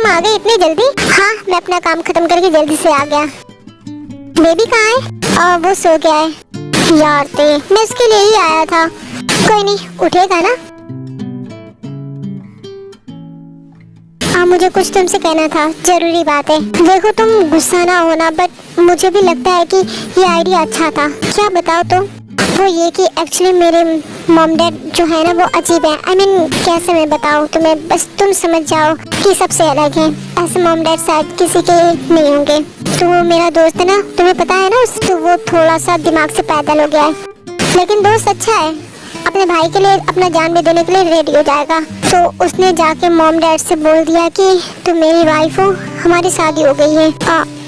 आ गए इतनी जल्दी? हाँ, मैं अपना काम खत्म करके जल्दी से आ गया। बेबी कहाँ है? वो सो गया है। यार मैं उसके लिए ही आया था। कोई नहीं, उठेगा ना। हाँ, मुझे कुछ तुमसे कहना था, जरूरी बात है। देखो तुम गुस्सा ना होना, बट मुझे भी लगता है कि ये आइडिया अच्छा था। क्या बताओ तो? वो ये कि एक्चुअली मेरे मॉम डैड जो है ना, वो अजीब है। I mean, कैसे मैं बताऊँ तुम्हें, बस तुम समझ जाओ कि सबसे अलग है। ऐसे मॉम डैड शायद किसी के नहीं होंगे। तो वो मेरा दोस्त है ना, तुम्हें पता है ना, तो वो थोड़ा सा दिमाग से पैदल हो गया है, लेकिन दोस्त अच्छा है। अपने भाई के लिए अपना जान भी देने के लिए रेडी हो जाएगा। तो उसने जाके मॉम डैड से बोल दिया कि तुम मेरी वाइफ हो, हमारी शादी हो गई है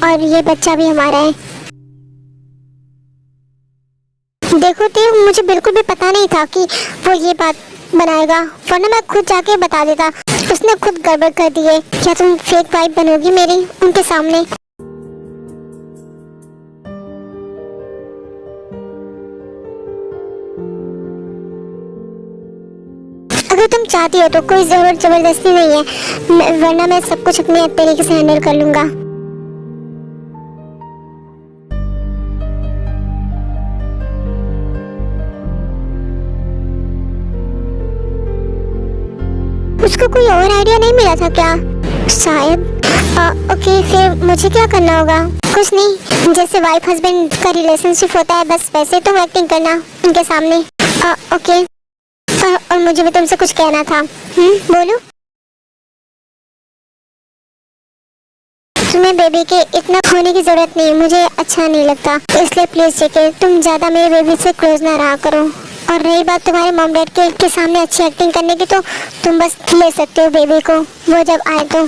और ये बच्चा भी हमारा है। देखो तो मुझे बिल्कुल भी पता नहीं था कि वो ये बात बनाएगा, वरना मैं खुद जाके बता देता। उसने खुद गड़बड़ कर दी है। क्या तुम फेक वाइफ बनोगी मेरी उनके सामने? अगर तुम चाहती हो तो कोई जबरदस्ती नहीं है, वरना मैं सब कुछ अपने तरीके से हैंडल कर लूंगा। उसको कोई और आइडिया नहीं मिला था क्या? शायद। ओके, फिर मुझे क्या करना होगा? कुछ नहीं, जैसे वाइफ हस्बैंड का रिलेशनशिप होता है, बस वैसे तुम एक्टिंग करना उनके सामने। ओके। और मुझे भी तुमसे कुछ कहना था। बोलो। तुम्हें बेबी के इतना खोने की जरूरत नहीं, मुझे अच्छा नहीं लगता, इसलिए प्लीज जेके तुम ज्यादा मेरे बेबी से क्लोज ना रहा करो। और रही बात तुम्हारे मॉम डैड के सामने अच्छी एक्टिंग करने की, तो तुम बस ले सकते हो बेबी को, वो जब आए तो।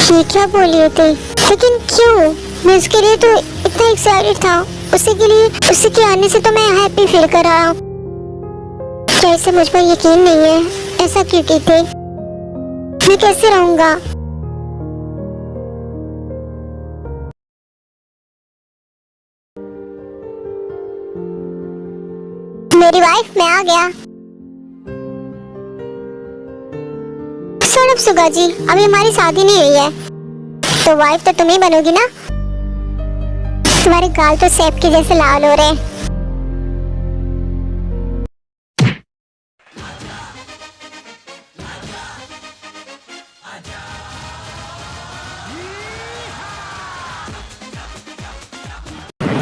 ये क्या बोली थी? लेकिन क्यों? मैं उसके लिए तो इतना एक्साइटेड था, उसी के लिए, उसी के आने से तो मैं हैप्पी फील कर रहा हूँ। क्या इसे मुझ पर यकीन नहीं है? ऐसा क्यों की थी? मैं कैसे रहूंगा? मेरी वाइफ, मैं आ गया। सौरभ सुगा जी, अभी हमारी शादी नहीं हुई है, तो वाइफ तो तुम ही बनोगी ना? तुम्हारे गाल तो सेब के जैसे लाल हो रहे हैं।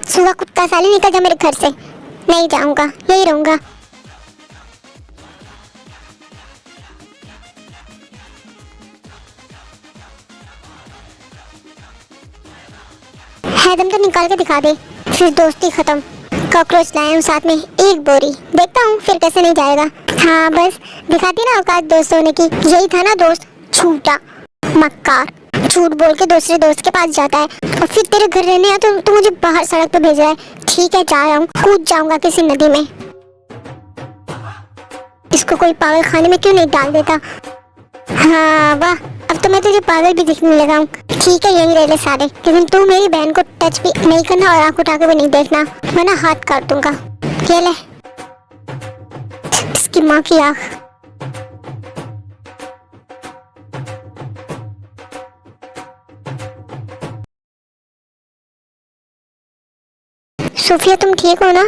सुगा कुत्ता साले, निकल जा मेरे घर से। नहीं जाऊंगा, यही रहूंगा। है दम तो निकाल के दिखा दे, फिर दोस्ती खत्म। कॉकरोच लाया हूँ साथ में, एक बोरी, देखता हूँ फिर कैसे नहीं जाएगा। हाँ बस दिखाती ना औकात दोस्त होने की। यही था ना दोस्त, झूठा मक्कार, झूठ बोल के दूसरे दोस्त के पास जाता है, और फिर तेरे घर रहने आया तो मुझे बाहर सड़क पे भेज रहा है। ठीक है, जा रहा हूँ, कूद जाऊंगा किसी नदी में। इसको कोई पागल खाने में क्यों नहीं डाल देता? हाँ वाह, अब तो मैं तुझे पागल भी दिखने लगा हूँ। ठीक है, यही रह ले सारे, लेकिन तू मेरी बहन को टच भी नहीं करना और आंख उठा के भी नहीं देखना, वरना हाथ काट दूंगा। ये ले, इसकी माँ की आँख। सोफिया, तुम ठीक हो ना?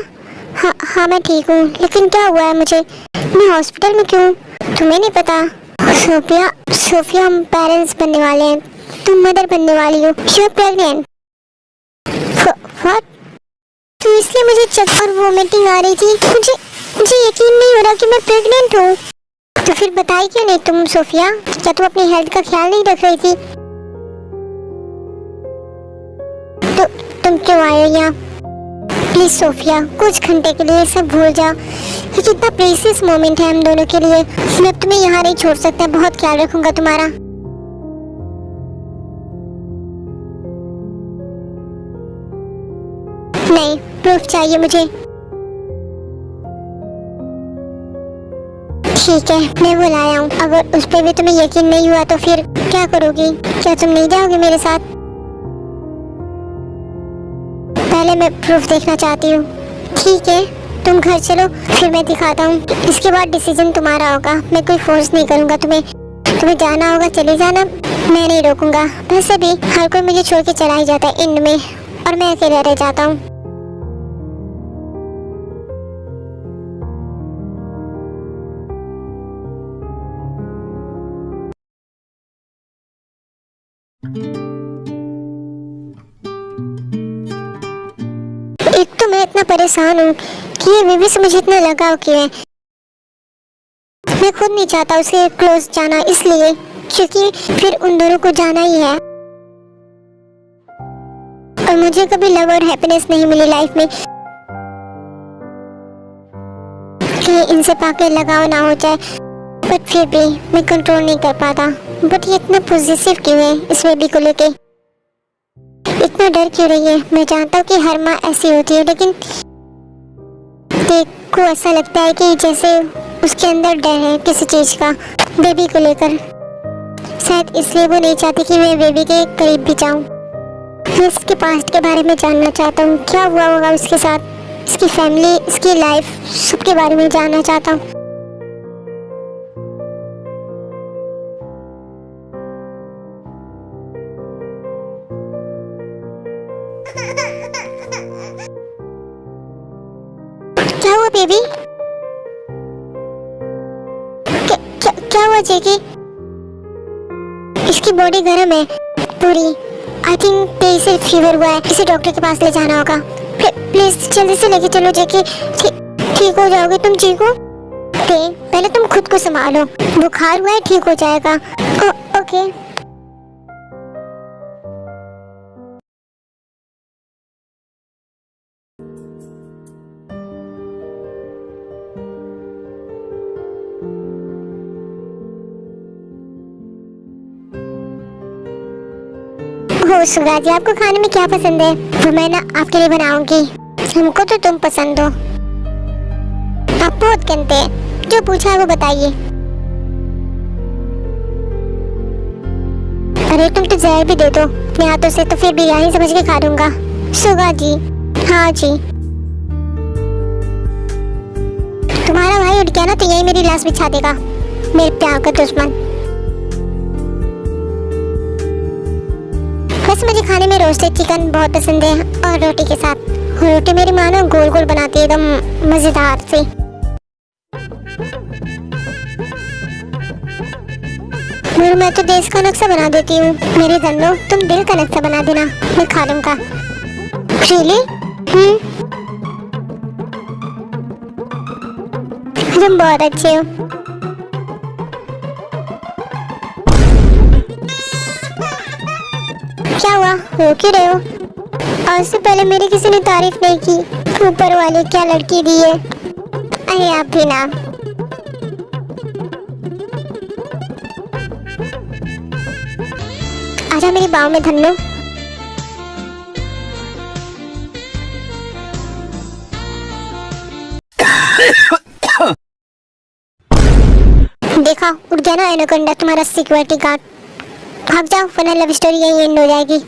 हाँ मैं ठीक हूँ, लेकिन क्या हुआ है मुझे? मैं हॉस्पिटल में क्यों? तुम्हें नहीं पता? सोफिया, हम पेरेंट्स बनने वाले हैं, तुम मदर बनने वाली हो। You are pregnant. व्हाट? तो इसलिए मुझे चक्कर और वोमिटिंग आ रही थी। मुझे यकीन नहीं हो रहा कि मैं प्रेग्नेंट हूँ। तो फिर बताई क्यों नहीं तुम सोफिया? क्या तुम अपनी हेल्थ का ख्याल नहीं रख रही थी? तो तुम क्यों आए हो यहाँ? प्लीज सोफिया, कुछ घंटे के लिए सब भूल जाओ। ये कितना प्रीशियस मोमेंट है हम दोनों के लिए। मैं तुम्हें यहाँ नहीं छोड़ सकता, बहुत ख्याल रखूंगा तुम्हारा। नहीं, प्रूफ चाहिए मुझे। ठीक है, मैं वो लाया हूँ। अगर उस पर भी तुम्हें यकीन नहीं हुआ तो फिर क्या करोगी? क्या तुम नहीं जाओगी मेरे साथ? पहले मैं प्रूफ देखना चाहती हूँ। ठीक है, तुम घर चलो, फिर मैं दिखाता हूँ। इसके बाद डिसीजन तुम्हारा होगा। मैं कोई फोर्स नहीं करूँगा तुम्हें। तुम्हें जाना होगा चले जाना, मैं नहीं रोकूंगा। वैसे भी हर कोई मुझे छोड़ के चला ही जाता है एंड में, और मैं अकेले रह जाता हूँ। एक तो मैं इतना परेशान हूँ कि ये बेबी से मुझे इतना लगाव क्यों है। मैं खुद नहीं चाहता उसके क्लोज जाना, इसलिए क्योंकि फिर उन दोनों को जाना ही है। और मुझे कभी लव और हैप्पीनेस नहीं मिली लाइफ में कि इनसे पाके लगाव ना हो जाए, बट फिर भी मैं कंट्रोल नहीं कर पाता। बट ये इतना पॉजिटिव क्यों है इस बेबी को लेके, इतना डर क्यों रही है। मैं जानता हूँ कि हर माँ ऐसी होती है, लेकिन देखो ऐसा लगता है कि जैसे उसके अंदर डर है किसी चीज का बेबी को लेकर। शायद इसलिए वो नहीं चाहती कि मैं बेबी के करीब भी जाऊं। मैं इसके पास्ट के बारे में जानना चाहता हूँ, क्या हुआ होगा उसके साथ, इसकी फैमिली, इसकी लाइफ, सबके बारे में जानना चाहता हूँ। क्या हुआ बेबी? क्या हुआ जेकी? इसकी बॉडी गर्म है पूरी। आई थिंक तेज से फीवर हुआ है, इसे डॉक्टर के पास ले जाना होगा। प्लीज जल्दी से लेके चलो जेकी, ठीक हो जाओगे तुम चीकू। पहले तुम खुद को संभालो, बुखार हुआ है, ठीक हो जाएगा। ओके। हो सुगा जी, आपको खाने में क्या पसंद है वो मैं ना आपके लिए बनाऊंगी। हमको तो तुम पसंद हो, आप बहुत कहते हैं। जो पूछा है वो बताइए। अरे तुम तो जहर भी दे दो अपने हाथों से, तो फिर बिरयानी समझ के खा लूंगा। सुगा जी, हाँ जी। तुम्हारा भाई उठ गया ना तो यही मेरी लाश बिछा देगा, मेरे प्यार का दुश्मन। वैसे मुझे खाने में रोस्टेड चिकन बहुत पसंद है, और रोटी के साथ। रोटी मेरी माँ ना गोल गोल बनाती है एकदम मजेदार से। मैं तो देश का नक्शा बना देती हूँ। मेरे धन्नो, तुम दिल का नक्शा बना देना, मैं खा लूंगा। रियली? तुम बहुत अच्छे हो। क्या हुआ, रो क्यों रहे हो? आज से पहले मेरी किसी ने तारीफ नहीं की। ऊपर वाले क्या लड़की दी है। अरे आप भी ना। आजा मेरी बाहों में धन्नो। देखा, उठ गया ना एनाकोंडा तुम्हारा सिक्योरिटी गार्ड। भाग जाओ वरना लव स्टोरी यही एंड हो जाएगी।